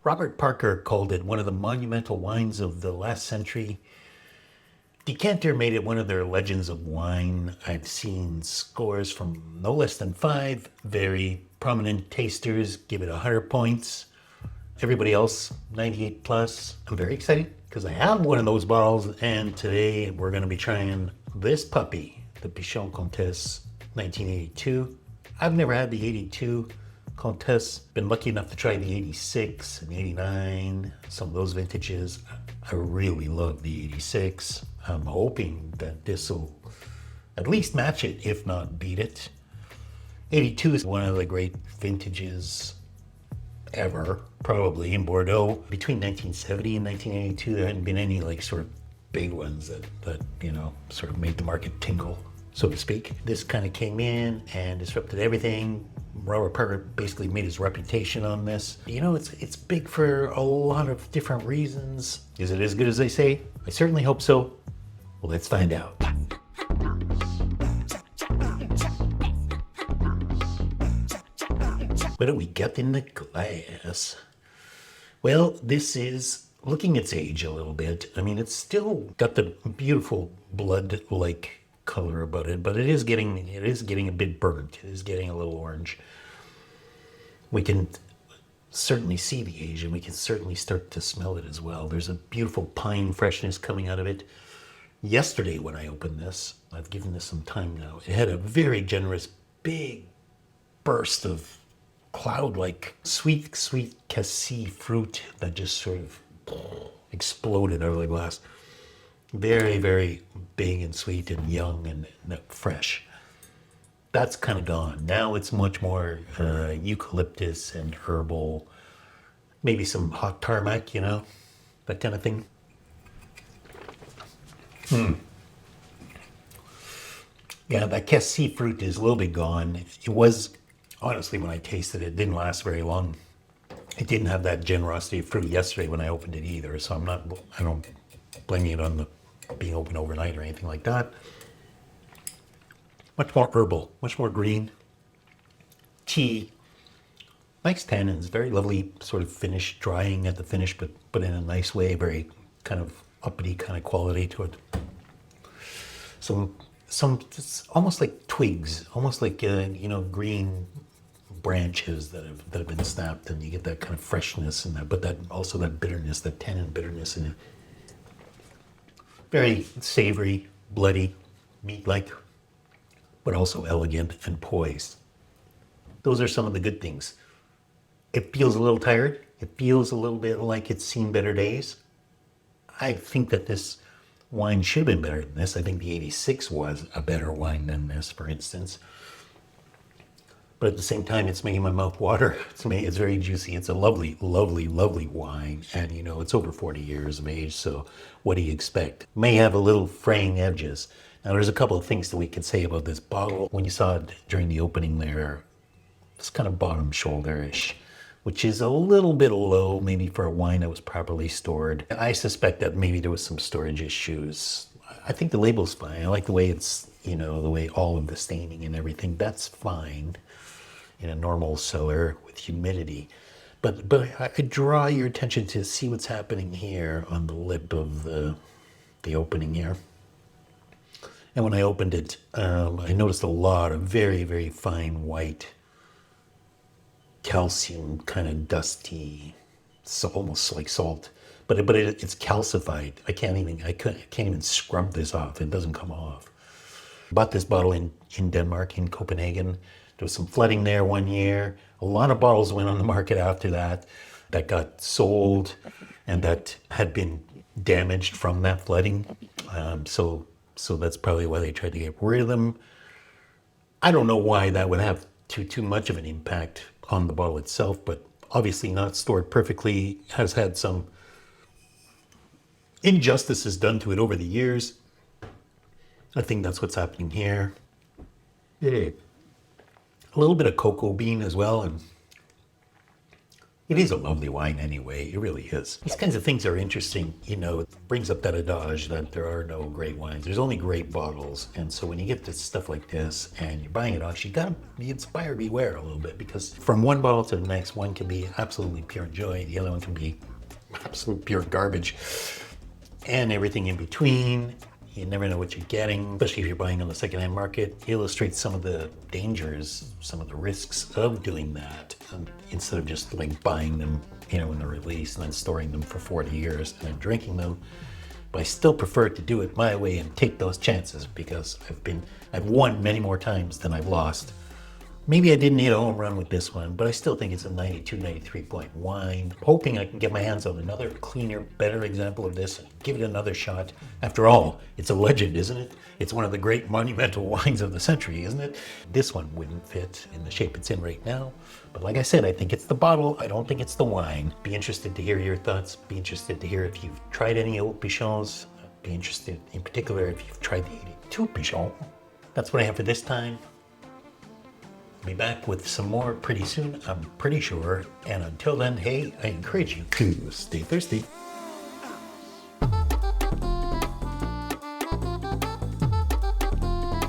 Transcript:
Robert Parker called it one of the monumental wines of the last century. Decanter made it one of their legends of wine. I've seen scores from no less than 5 very prominent tasters give it 100 points. Everybody else, 98 plus. I'm very excited because I have one of those bottles, and today we're going to be trying this puppy, the Pichon Comtesse 1982. I've never had the 82 Comtesse. Been lucky enough to try the 86 and 89, some of those vintages. I really love the 86. I'm hoping that this will at least match it, if not beat it. 82 is one of the great vintages ever, probably in Bordeaux. Between 1970 and 1982, there hadn't been any like sort of big ones that sort of made the market tingle, so to speak. This kind of came in and disrupted everything. Robert Parker basically made his reputation on this. It's big for a lot of different reasons. Is it as good as they say? I certainly hope so. Well, let's find out. What do we get in the glass? Well, this is looking its age a little bit. I mean, it's still got the beautiful blood-like color about it, but it is getting a bit burnt. It is getting a little orange. We can certainly see the age, and we can certainly start to smell it as well. There's a beautiful pine freshness coming out of it. Yesterday when I opened this, I've given this some time now, it had a very generous, big burst of cloud-like sweet cassis fruit that just sort of exploded out of the glass. Very, very big and sweet and young and fresh. That's kind of gone. Now it's much more eucalyptus and herbal, maybe some hot tarmac, that kind of thing. Yeah, that cassis fruit is a little bit gone. It was, honestly, when I tasted it, it didn't last very long. It didn't have that generosity of fruit yesterday when I opened it either, so I don't blame it on the being open overnight or anything like that. Much more herbal, much more green. Tea. Nice tannins, very lovely sort of finish, drying at the finish, but in a nice way, very kind of uppity kind of quality to it. Some it's almost like twigs, almost like green branches that have been snapped, and you get that kind of freshness and that, but that also that bitterness, that tannin bitterness in it. Very savory, bloody, meat-like, but also elegant and poised. Those are some of the good things. It feels a little tired. It feels a little bit like it's seen better days. I think that this wine should have been better than this. I think the 86 was a better wine than this, for instance. But at the same time, it's making my mouth water. It's very juicy. It's a lovely, lovely, lovely wine. And, it's over 40 years of age, so what do you expect? May have a little fraying edges. Now, there's a couple of things that we could say about this bottle. When you saw it during the opening there, it's kind of bottom shoulder-ish, which is a little bit low, maybe for a wine that was properly stored. I suspect that maybe there was some storage issues. I think the label's fine. I like the way it's, the way all of the staining and everything, that's fine in a normal cellar with humidity. But I draw your attention to see what's happening here on the lip of the opening here. And when I opened it, I noticed a lot of very, very fine white, calcium, kind of dusty, so almost like salt. But it's calcified. I can't even scrub this off. It doesn't come off. Bought this bottle in Denmark, in Copenhagen. There was some flooding there one year. A lot of bottles went on the market after that got sold and that had been damaged from that flooding. So that's probably why they tried to get rid of them. I don't know why that would have too much of an impact on the bottle itself, but obviously not stored perfectly, has had some injustices done to it over the years. I think that's what's happening here. Yeah. A little bit of cocoa bean as well, and It is a lovely wine anyway, it really is. These kinds of things are interesting, you know, it brings up that adage that there are no great wines, there's only great bottles. And so when you get to stuff like this and you're buying it off, you gotta be inspired, beware a little bit, because from one bottle to the next, one can be absolutely pure joy, the other one can be absolute pure garbage, and everything in between. You never know what you're getting, especially if you're buying on the secondhand market. It illustrates some of the dangers, some of the risks of doing that, instead of just like buying them, you know, when they're released and then storing them for 40 years and then drinking them. But I still prefer to do it my way and take those chances, because I've won many more times than I've lost. Maybe I didn't hit a home run with this one, but I still think it's a 92, 93 point wine. Hoping I can get my hands on another cleaner, better example of this and give it another shot. After all, it's a legend, isn't it? It's one of the great monumental wines of the century, isn't it? This one wouldn't fit in the shape it's in right now. But like I said, I think it's the bottle. I don't think it's the wine. Be interested to hear your thoughts. Be interested to hear if you've tried any old Pichons. Be interested in particular if you've tried the 82 Pichon. That's what I have for this time. Be back with some more pretty soon, I'm pretty sure. And until then, hey, I encourage you to stay thirsty.